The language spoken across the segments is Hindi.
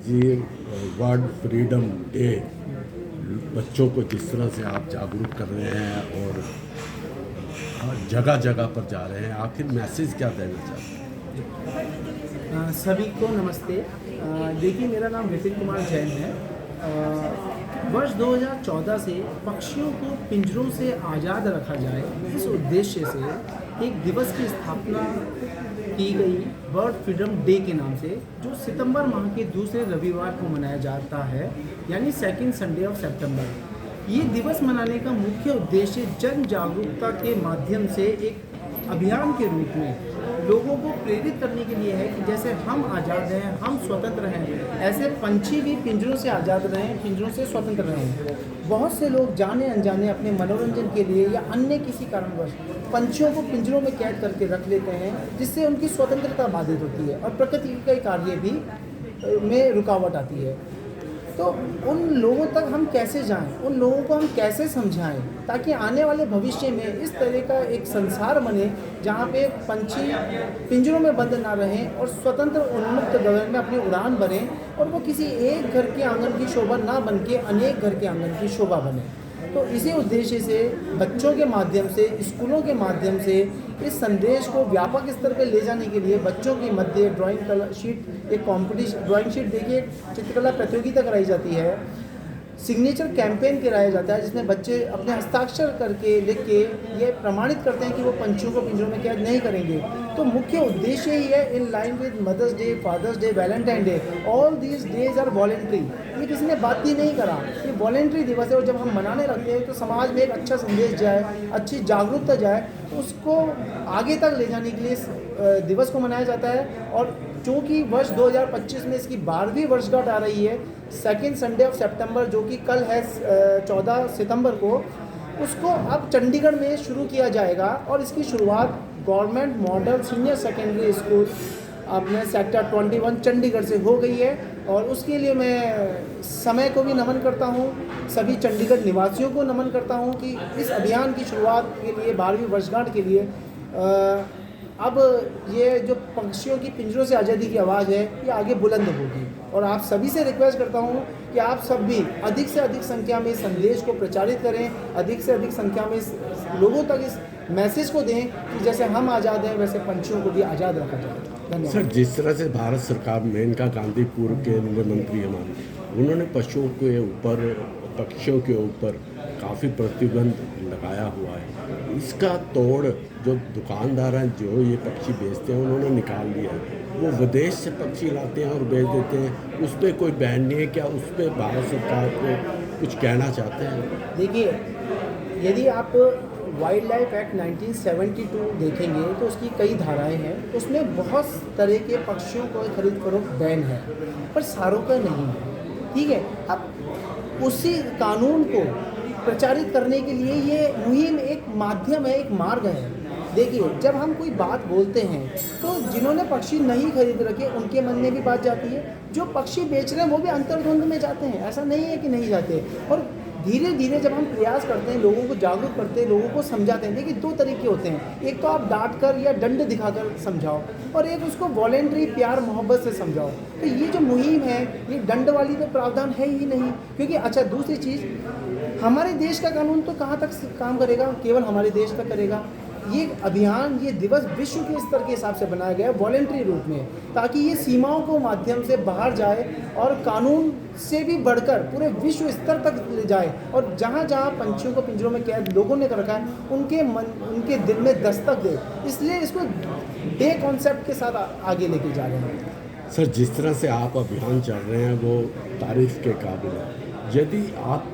जी, वर्ल्ड फ्रीडम डे बच्चों को जिस तरह से आप जागरूक कर रहे हैं और जगह जगह पर जा रहे हैं, आखिर मैसेज क्या देना चाहते हैं? सभी को नमस्ते। देखिए, मेरा नाम विपिन कुमार जैन है। वर्ष 2014 से पक्षियों को पिंजरों से आज़ाद रखा जाए, इस उद्देश्य से एक दिवस की स्थापना की गई वर्ल्ड फ्रीडम डे के नाम से, जो सितंबर माह के दूसरे रविवार को मनाया जाता है, यानी सेकंड संडे ऑफ सितंबर। ये दिवस मनाने का मुख्य उद्देश्य जन जागरूकता के माध्यम से एक अभियान के रूप में लोगों को प्रेरित करने के लिए है कि जैसे हम आज़ाद हैं, हम स्वतंत्र हैं, ऐसे पंछी भी पिंजरों से आज़ाद रहें, पिंजरों से स्वतंत्र रहें। बहुत से लोग जाने अनजाने अपने मनोरंजन के लिए या अन्य किसी कारणवश पंछियों को पिंजरों में कैद करके रख लेते हैं, जिससे उनकी स्वतंत्रता बाधित होती है और प्रकृति के कार्य भी में रुकावट आती है। तो उन लोगों तक हम कैसे जाएं, उन लोगों को हम कैसे समझाएं, ताकि आने वाले भविष्य में इस तरह का एक संसार बने जहां पे पंछी पिंजरों में बंद ना रहें और स्वतंत्र उन्मुक्त गगन में अपनी उड़ान भरें, और वो किसी एक घर के आंगन की शोभा ना बन के अनेक घर के आंगन की शोभा बने। तो इसी उद्देश्य से बच्चों के माध्यम से, स्कूलों के माध्यम से इस संदेश को व्यापक स्तर पर ले जाने के लिए बच्चों के मध्य ड्राइंग शीट, एक कॉम्पिटिशन ड्राइंग शीट देखिए, चित्रकला प्रतियोगिता कराई जाती है, सिग्नेचर कैंपेन कराया जाता है, जिसमें बच्चे अपने हस्ताक्षर करके लिख के ये प्रमाणित करते हैं कि वो पंछियों को पिंजरों में कैद नहीं करेंगे। तो मुख्य उद्देश्य ही है, in line with Mother's Day, Father's Day, Valentine Day, all these days are voluntary. ये किसी ने बात ही नहीं करा, ये वॉलेंट्री दिवस है, और जब हम मनाने लगते हैं तो समाज में एक अच्छा संदेश जाए, अच्छी जागरूकता जाए, तो उसको आगे तक ले जाने के लिए इस दिवस को मनाया जाता है। और चूँकि वर्ष 2025 में इसकी 12वीं वर्षगांठ आ रही है, सेकेंड संडे ऑफ सितंबर, जो कि कल है 14 सितंबर को, उसको अब चंडीगढ़ में शुरू किया जाएगा। और इसकी शुरुआत government model senior secondary school अपने सेक्टर 21 चंडीगढ़ से हो गई है। और उसके लिए मैं समय को भी नमन करता हूँ, सभी चंडीगढ़ निवासियों को नमन करता हूँ कि इस अभियान की शुरुआत के लिए 12वीं वर्षगांठ के लिए अब ये जो पक्षियों की पिंजरों से आज़ादी की आवाज़ है, ये आगे बुलंद होगी। और आप सभी से रिक्वेस्ट करता हूँ कि आप सब भी अधिक से अधिक संख्या में इस संदेश को प्रचारित करें, अधिक से अधिक संख्या में इस लोगों तक इस मैसेज को दें कि जैसे हम आज़ाद हैं, वैसे पंछियों को भी आज़ाद रखा जाए। धन्यवाद सर, जिस तरह से भारत सरकार, मेनका गांधी पूर्व केंद्रीय मंत्री हमारे, उन्होंने पशुओं के ऊपर, पक्षियों के ऊपर काफ़ी प्रतिबंध लगाया हुआ है, इसका तोड़ जो दुकानदार हैं, जो ये पक्षी बेचते हैं, उन्होंने निकाल लिया है। वो विदेश से पक्षी लाते हैं और बेच देते हैं, उस पर कोई बैन नहीं है क्या? उस पर भारत सरकार को कुछ कहना चाहते हैं? देखिए, यदि आप वाइल्ड लाइफ एक्ट 1972 देखेंगे तो उसकी कई धाराएं हैं, उसमें बहुत तरह के पक्षियों को खरीद फरोख्त बैन है, पर सारों का नहीं है। ठीक है, अब उसी कानून को प्रचारित करने के लिए ये मुहिम एक माध्यम है, एक मार्ग है। देखिए, जब हम कोई बात बोलते हैं तो जिन्होंने पक्षी नहीं खरीद रखे उनके मन में भी बात जाती है, जो पक्षी बेच रहे हैं वो भी अंतर्द्वंद में जाते हैं, ऐसा नहीं है कि नहीं जाते। और धीरे धीरे जब हम प्रयास करते हैं, लोगों को जागरूक करते हैं, लोगों को समझाते हैं। देखिए, दो तरीके होते हैं, एक तो आप डांट कर या दंड दिखाकर समझाओ, और एक उसको वॉलेंट्री प्यार मोहब्बत से समझाओ। तो ये जो मुहिम है, ये दंड वाली तो प्रावधान है ही नहीं, क्योंकि अच्छा, दूसरी चीज़, हमारे देश का कानून तो कहाँ तक काम करेगा, केवल हमारे देश तक करेगा। ये अभियान, ये दिवस विश्व के स्तर के हिसाब से बनाया गया है, वॉलेंट्री रूप में, ताकि ये सीमाओं को माध्यम से बाहर जाए और कानून से भी बढ़कर पूरे विश्व स्तर तक ले जाए। और जहाँ जहाँ पंछियों को पिंजरों में कैद लोगों ने कर रखा है, उनके मन, उनके दिल में दस्तक दे। इसलिए इसको डे कॉन्सेप्ट के साथ आगे लेके जा रहे हैं। सर, जिस तरह से आप अभियान चल रहे हैं वो तारीफ के काबिल है। यदि आप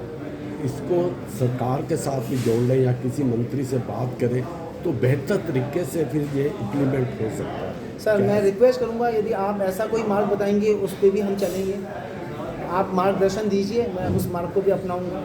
इसको सरकार के साथ भी जोड़ लें या किसी मंत्री से बात करें तो बेहतर तरीके से फिर ये इम्प्लीमेंट हो सकता है। सर, मैं रिक्वेस्ट करूंगा, यदि आप ऐसा कोई मार्ग बताएंगे उस पर भी हम चलेंगे। आप मार्गदर्शन दीजिए, मैं उस मार्ग को भी अपनाऊंगा।